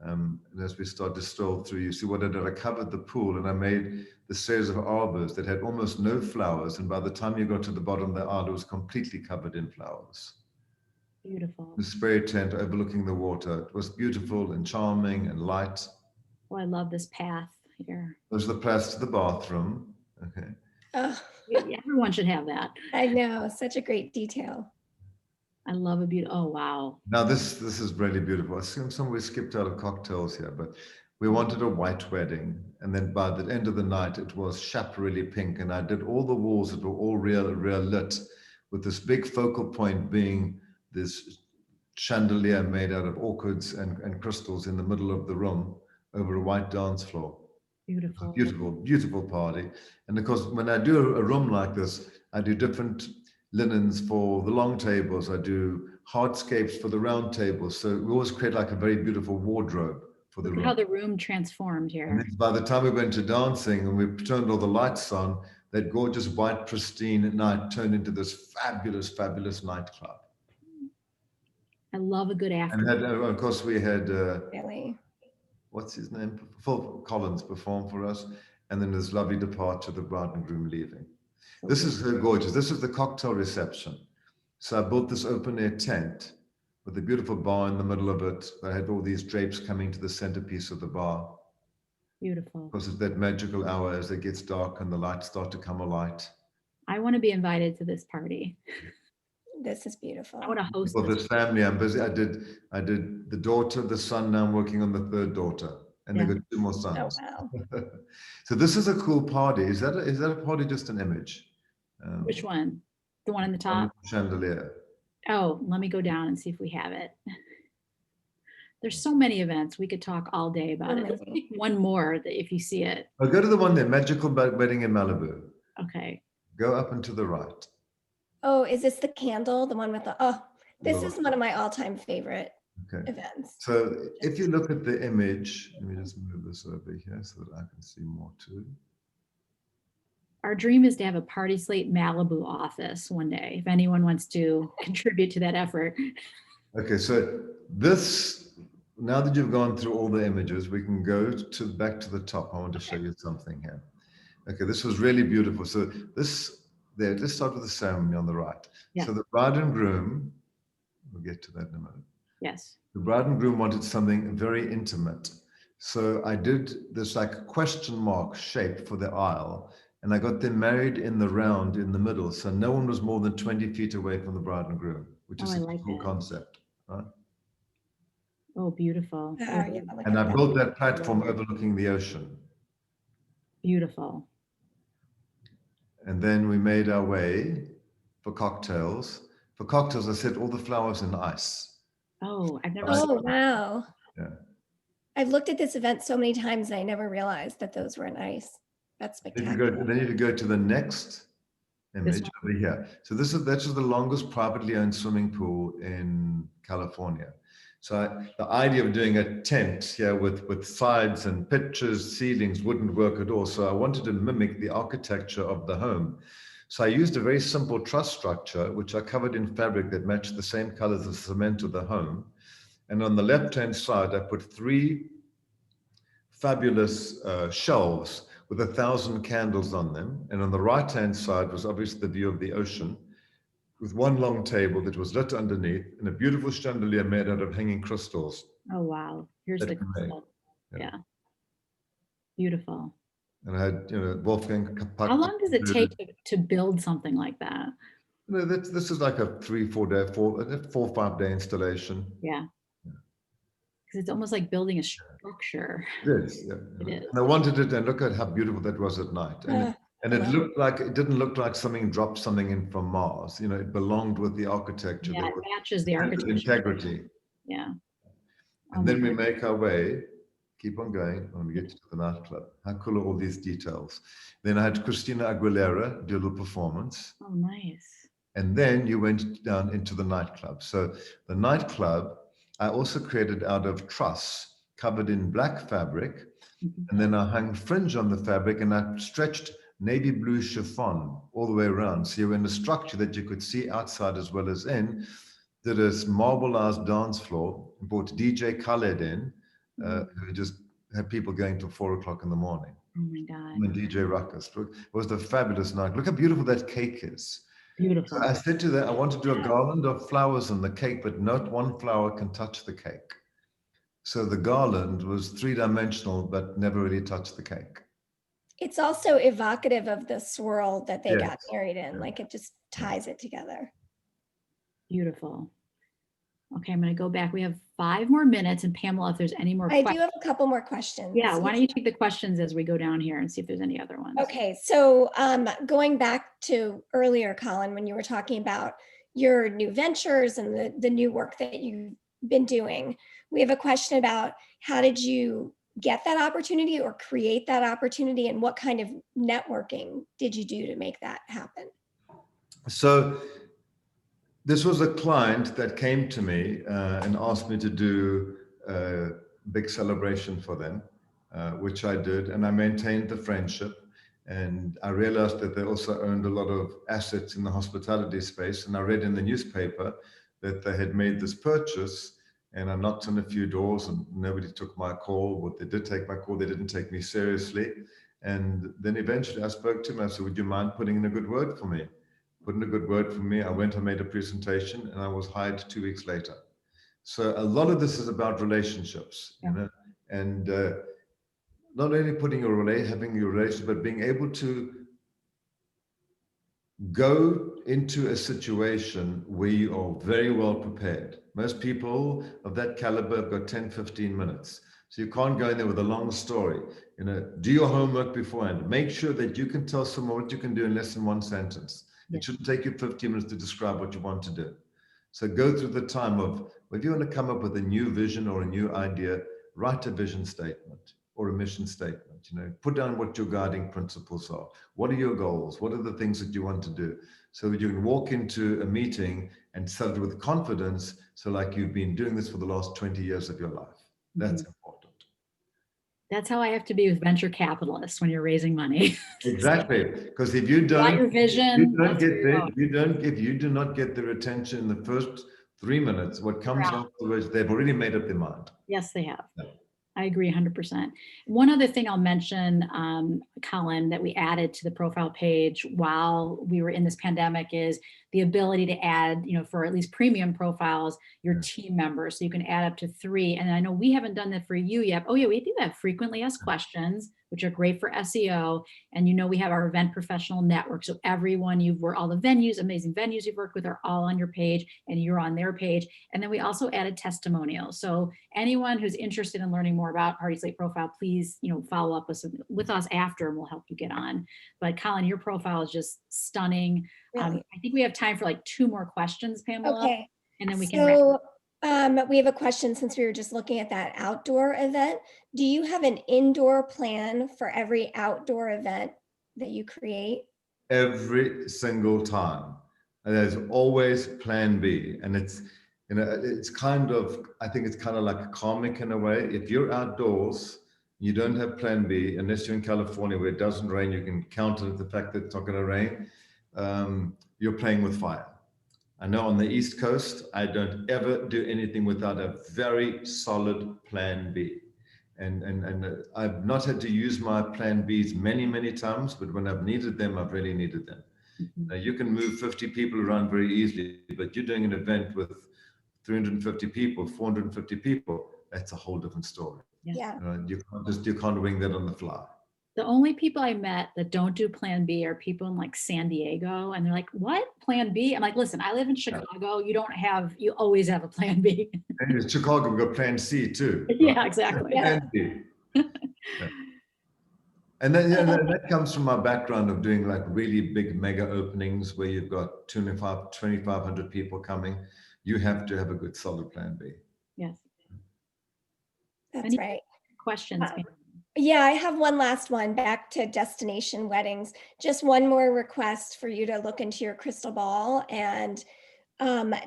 Speaker 2: And as we start to stroll through, you see what I did. I covered the pool and I made the series of arbors that had almost no flowers. And by the time you got to the bottom of the aisle, it was completely covered in flowers.
Speaker 1: Beautiful.
Speaker 2: The spray tent overlooking the water. It was beautiful and charming and light.
Speaker 1: Oh, I love this path here.
Speaker 2: There's the path to the bathroom. Okay.
Speaker 3: Oh,
Speaker 1: Everyone should have that.
Speaker 3: I know, such a great detail.
Speaker 1: I love a beautiful, oh, wow.
Speaker 2: Now this is really beautiful. I assume somewhere skipped out of cocktails here, but we wanted a white wedding. And then by the end of the night, it was chaparral pink. And I did all the walls that were all real lit, with this big focal point being this chandelier made out of orchids and crystals in the middle of the room over a white dance floor.
Speaker 1: Beautiful.
Speaker 2: Beautiful, beautiful party. And of course, when I do a room like this, I do different linens for the long tables. I do hardscapes for the round tables. So we always create like a very beautiful wardrobe for the
Speaker 1: Look
Speaker 2: room.
Speaker 1: at how the room transformed
Speaker 2: And
Speaker 1: here.
Speaker 2: then by the time we went to dancing and we turned all the lights on, that gorgeous white pristine night turned into this fabulous, fabulous nightclub.
Speaker 1: I love a good
Speaker 2: And
Speaker 1: after.
Speaker 2: of course we had
Speaker 3: Really.
Speaker 2: what's his name? Phil Collins perform for us. And then this lovely departure, the bride and groom leaving. This is gorgeous. This is the cocktail reception. So I built this open air tent with a beautiful bar in the middle of it. I had all these drapes coming to the centerpiece of the bar.
Speaker 1: Beautiful.
Speaker 2: Because it's that magical hour as it gets dark and the lights start to come alight.
Speaker 1: I want to be invited to this party.
Speaker 3: This is beautiful.
Speaker 1: I want to host
Speaker 2: For
Speaker 1: this.
Speaker 2: this family, I'm busy. I did the daughter, the son. Now I'm working on the third daughter, and
Speaker 1: Yeah.
Speaker 2: they've got 2 more
Speaker 3: Oh,
Speaker 2: sons.
Speaker 3: wow.
Speaker 2: So this is a cool party. Is that a party? Just an image?
Speaker 1: Which one? The one in the
Speaker 2: On
Speaker 1: top?
Speaker 2: the chandelier.
Speaker 1: Oh, let me go down and see if we have it. There's so many events. We could talk all day about it. Let's pick one more that if you see it.
Speaker 2: I'll go to the one there, Magical Wedding in Malibu.
Speaker 1: Okay.
Speaker 2: Go up and to the right.
Speaker 3: Oh, is this the candle? The one with the, oh, this
Speaker 2: No.
Speaker 3: is one of my all-time favorite
Speaker 2: Okay.
Speaker 3: events.
Speaker 2: So if you look at the image, let me just move this over here so that I can see more too.
Speaker 1: Our dream is to have a PartySlate Malibu office one day, if anyone wants to contribute to that effort.
Speaker 2: Okay, so this, now that you've gone through all the images, we can go to back to the top. I want to show you something here. Okay, this was really beautiful. So this, there, let's start with the ceremony on the right.
Speaker 1: Yeah.
Speaker 2: So the bride and groom, we'll get to that in a minute.
Speaker 1: Yes.
Speaker 2: The bride and groom wanted something very intimate. So I did this like question mark shape for the aisle, and I got them married in the round in the middle. So no one was more than 20 feet away from the bride and groom, which is
Speaker 1: I
Speaker 2: a
Speaker 1: like
Speaker 2: cool
Speaker 1: that.
Speaker 2: concept. Right?
Speaker 1: Oh, beautiful.
Speaker 3: Oh, yeah, look
Speaker 2: And
Speaker 3: at
Speaker 2: I
Speaker 3: that.
Speaker 2: built that platform overlooking the ocean.
Speaker 1: Beautiful.
Speaker 2: And then we made our way for cocktails. For cocktails, I set all the flowers in ice.
Speaker 1: Oh, I've never
Speaker 2: Right.
Speaker 1: seen
Speaker 3: Oh, wow.
Speaker 2: Yeah.
Speaker 3: I've looked at this event so many times and I never realized that those were nice. That's
Speaker 2: Then you
Speaker 3: spectacular.
Speaker 2: then you go to the next image
Speaker 1: one?
Speaker 2: over here. So that's the longest privately owned swimming pool in California. So the idea of doing a tent here with sides and pictures, ceilings wouldn't work at all. So I wanted to mimic the architecture of the home. So I used a very simple truss structure, which I covered in fabric that matched the same colors as the cement of the home. And on the left-hand side, I put 3 fabulous shelves with 1,000 candles on them. And on the right-hand side was obviously the view of the ocean, with one long table that was lit underneath and a beautiful chandelier made out of hanging crystals.
Speaker 1: Oh, wow. Here's the
Speaker 2: That we made.
Speaker 1: crystal.
Speaker 2: Yeah.
Speaker 1: Yeah. Beautiful.
Speaker 2: And I had, Wolfgang.
Speaker 1: How long does it take to build something like that?
Speaker 2: This is like a 3-4 day, 4 or 5 day installation.
Speaker 1: Yeah. Because it's almost like building a structure.
Speaker 2: It is, yeah.
Speaker 1: It is.
Speaker 2: And I wanted it, and look at how beautiful that was at night. And it
Speaker 3: wow.
Speaker 2: looked like, it didn't look like something dropped something in from Mars. It belonged with the architecture.
Speaker 1: Yeah,
Speaker 2: There
Speaker 1: it
Speaker 2: was
Speaker 1: matches the architecture.
Speaker 2: integrity.
Speaker 1: Yeah.
Speaker 2: And then we make our way, keep on going, when we get to the nightclub. How cool are all these details? Then I had Christina Aguilera do a little performance.
Speaker 1: Oh, nice.
Speaker 2: And then you went down into the nightclub. So the nightclub, I also created out of truss, covered in black fabric.
Speaker 1: Mhm.
Speaker 2: And then I hung fringe on the fabric, and I stretched navy blue chiffon all the way around. So you were in a structure that you could see outside as well as in. Did a marbleized dance floor, brought DJ Khaled in, who just had people going till 4 o'clock in the morning.
Speaker 1: Oh my God.
Speaker 2: And DJ Ruckus. It was a fabulous night. Look how beautiful that cake is.
Speaker 1: Beautiful.
Speaker 2: I said to them, I want to do a garland of flowers on the cake, but not one flower can touch the cake. So the garland was three-dimensional, but never really touched the cake.
Speaker 3: It's also evocative of the swirl that they got
Speaker 2: Yes.
Speaker 3: married in.
Speaker 2: Yeah.
Speaker 3: Like it just ties it together.
Speaker 1: Beautiful. Okay, I'm going to go back. We have 5 more minutes, and Pamela, if there's any more
Speaker 3: I do
Speaker 1: questions.
Speaker 3: have a couple more questions.
Speaker 1: Yeah, why don't you take the questions as we go down here and see if there's any other ones?
Speaker 3: Okay, so going back to earlier, Colin, when you were talking about your new ventures and the new work that you've been doing, we have a question about how did you get that opportunity or create that opportunity, and what kind of networking did you do to make that happen?
Speaker 2: So this was a client that came to me and asked me to do a big celebration for them, which I did, and I maintained the friendship. And I realized that they also owned a lot of assets in the hospitality space. And I read in the newspaper that they had made this purchase, and I knocked on a few doors and nobody took my call. But they did take my call, they didn't take me seriously. And then eventually I spoke to him. I said, would you mind putting in a good word for me? Put in a good word for me. I went and made a presentation, and I was hired 2 weeks later. So a lot of this is about relationships, you know, and not only having your relationship, but being able to go into a situation where you are very well prepared. Most people of that caliber have got 10, 15 minutes. So you can't go in there with a long story. You know, do your homework beforehand. Make sure that you can tell someone what you can do in less than 1 sentence. It shouldn't take you 15 minutes to describe what you want to do. So go through the time of, if you want to come up with a new vision or a new idea, write a vision statement or a mission statement. You know, put down what your guiding principles are. What are your goals? What are the things that you want to do? So that you can walk into a meeting and sell it with confidence. So like you've been doing this for the last 20 years of your life. That's important.
Speaker 1: That's how I have to be with venture capitalists when you're raising money.
Speaker 2: Exactly, because if you
Speaker 1: Got
Speaker 2: don't,
Speaker 1: your vision.
Speaker 2: if you do not get their attention in the first 3 minutes, what comes afterwards, they've already made up their mind.
Speaker 1: Yes, they have.
Speaker 2: Yeah.
Speaker 1: I agree 100%. One other thing I'll mention, Colin, that we added to the profile page while we were in this pandemic is the ability to add, you know, for at least premium profiles, your team members. So you can add up to 3. And I know we haven't done that for you yet. Oh yeah, we do have frequently asked questions, which are great for SEO. And you know, we have our event professional network. So everyone all the venues, amazing venues you've worked with are all on your page and you're on their page. And then we also added testimonials. So anyone who's interested in learning more about PartySlate profile, please, you know, follow up with us after and we'll help you get on. But Colin, your profile is just stunning.
Speaker 3: Really?
Speaker 1: I think we have time for like 2 more questions, Pamela.
Speaker 3: Okay.
Speaker 1: And then we can wrap up.
Speaker 3: We have a question since we were just looking at that outdoor event. Do you have an indoor plan for every outdoor event that you create?
Speaker 2: Every single time. And there's always plan B. And it's, you know, it's kind of, I think it's kind of like a karmic in a way. If you're outdoors, you don't have plan B, unless you're in California where it doesn't rain, you can count on the fact that it's not going to rain. You're playing with fire. I know on the East Coast, I don't ever do anything without a very solid plan B. And I've not had to use my plan Bs many, many times, but when I've needed them, I've really needed them. You can move 50 people around very easily, but you're doing an event with 350 people, 450 people, that's a whole different story.
Speaker 3: Yeah.
Speaker 2: You can't wing that on the fly.
Speaker 1: The only people I met that don't do plan B are people in like San Diego. And they're like, what? Plan B? I'm like, listen, I live in Chicago. You always have a plan B.
Speaker 2: And in Chicago, we've got plan C too. Right?
Speaker 1: Yeah, exactly.
Speaker 2: Plan B. Yeah. And then that comes from my background of doing like really big mega openings where you've got 2,500 people coming. You have to have a good solid plan B.
Speaker 1: Yes.
Speaker 3: That's right.
Speaker 1: Questions?
Speaker 3: Yeah, I have one last one back to destination weddings. Just one more request for you to look into your crystal ball and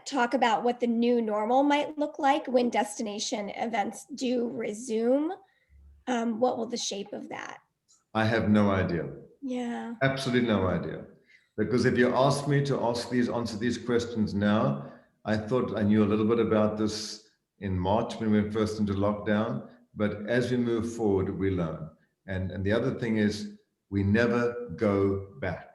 Speaker 3: talk about what the new normal might look like when destination events do resume. What will the shape of that?
Speaker 2: I have no idea.
Speaker 3: Yeah.
Speaker 2: Absolutely no idea. Because if you ask me to answer these questions now, I thought I knew a little bit about this in March when we went first into lockdown. But as we move forward, we learn. And the other thing is we never go back.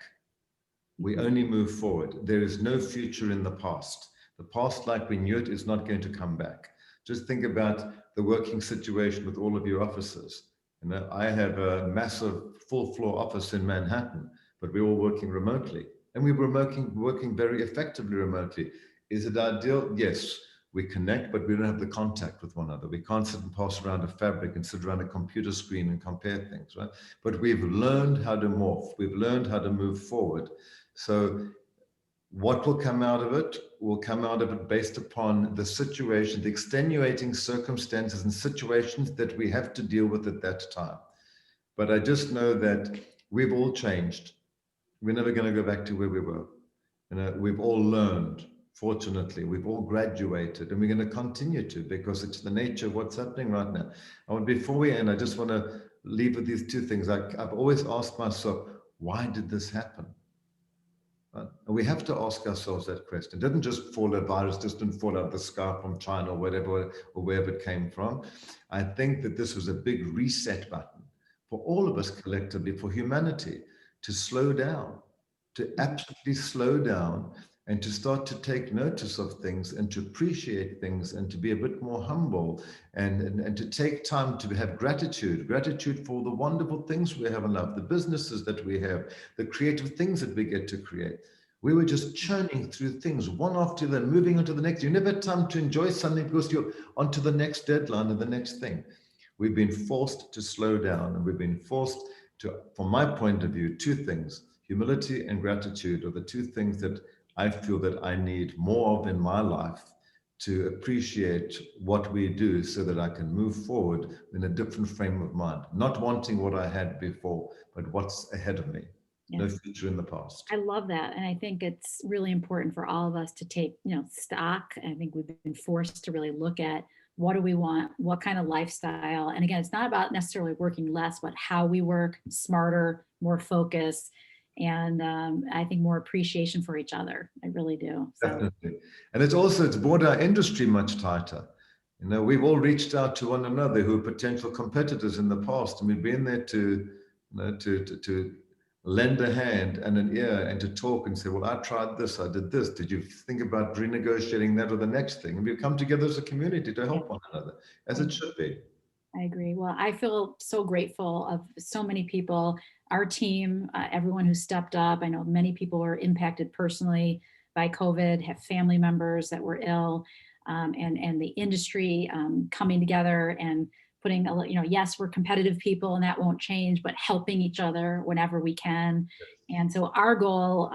Speaker 2: We only move forward. There is no future in the past. The past, like we knew it, is not going to come back. Just think about the working situation with all of your offices. You know, I have a massive full floor office in Manhattan, but we're all working remotely. And we were working very effectively remotely. Is it ideal? Yes. We connect, but we don't have the contact with one another. We can't sit and pass around a fabric and sit around a computer screen and compare things, right? But we've learned how to morph. We've learned how to move forward. So what will come out of it will come out of it based upon the situation, the extenuating circumstances and situations that we have to deal with at that time. But I just know that we've all changed. We're never going to go back to where we were. You know, we've all learned. Fortunately, we've all graduated, and we're going to continue to, because it's the nature of what's happening right now. Before we end, I just want to leave with these two things. I've always asked myself, why did this happen? And we have to ask ourselves that question. It didn't just fall, a virus just didn't fall out of the sky from China or whatever, or wherever it came from. I think that this was a big reset button for all of us collectively, for humanity, to slow down, to absolutely slow down, and to start to take notice of things and to appreciate things and to be a bit more humble and to take time to have gratitude for the wonderful things we have in life, the businesses that we have, the creative things that we get to create. We were just churning through things one after the other, moving on to the next. You never had time to enjoy something because you're on to the next deadline and the next thing. We've been forced to slow down, and we've been forced to, from my point of view, two things: humility and gratitude are the two things that I feel that I need more of in my life to appreciate what we do, so that I can move forward in a different frame of mind, not wanting what I had before, but what's ahead of me. No future in the past.
Speaker 1: I love that. And I think it's really important for all of us to take, stock. I think we've been forced to really look at, what do we want? What kind of lifestyle? And again, it's not about necessarily working less, but how we work smarter, more focused, and I think more appreciation for each other. I really do. So.
Speaker 2: Definitely. And it's brought our industry much tighter. You know, we've all reached out to one another who are potential competitors in the past, and we've been there to lend a hand and an ear and to talk and say, well, I tried this, I did this. Did you think about renegotiating that or the next thing? And we've come together as a community to help one another, as it should be.
Speaker 1: I agree. Well, I feel so grateful of so many people, our team, everyone who stepped up. I know many people were impacted personally by COVID, have family members that were ill, and the industry coming together and putting, yes, we're competitive people and that won't change, but helping each other whenever we can. And so our goal,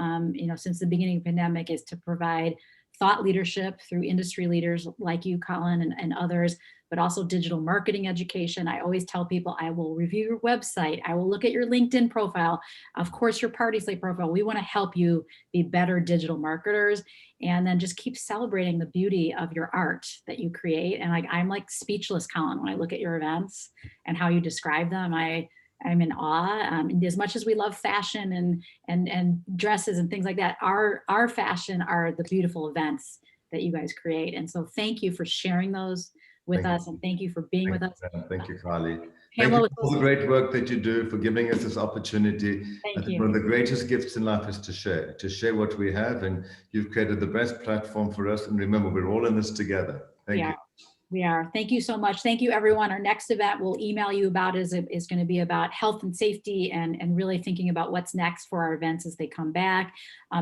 Speaker 1: since the beginning of the pandemic, is to provide thought leadership through industry leaders like you, Colin, and others, but also digital marketing education. I always tell people, I will review your website. I will look at your LinkedIn profile, of course, your PartySlate profile. We want to help you be better digital marketers, and then just keep celebrating the beauty of your art that you create. And I'm like speechless, Colin, when I look at your events and how you describe them. I'm in awe. As much as we love fashion and dresses and things like that, our fashion are the beautiful events that you guys create. And so thank you for sharing those with us, and thank you for being with us.
Speaker 2: Thank you, Karlie. Thank you for all the great work that you do, for giving us this opportunity. I think one of the greatest gifts in life is to share what we have, and you've created the best platform for us. And remember, we're all in this together. Thank you.
Speaker 1: We are. Thank you so much. Thank you, everyone. Our next event we'll email you about is going to be about health and safety, and really thinking about what's next for our events as they come back.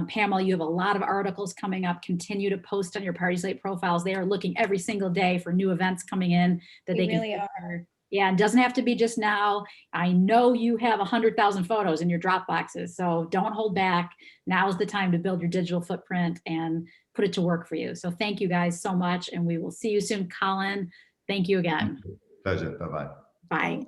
Speaker 1: Pamela, you have a lot of articles coming up. Continue to post on your PartySlate profiles. They are looking every single day for new events coming in that they
Speaker 3: really are.
Speaker 1: Yeah, it doesn't have to be just now. I know you have 100,000 photos in your drop boxes, so don't hold back. Now is the time to build your digital footprint and put it to work for you. So thank you guys so much, and we will see you soon. Colin, thank you again.
Speaker 2: Pleasure. Bye-bye.
Speaker 1: Bye.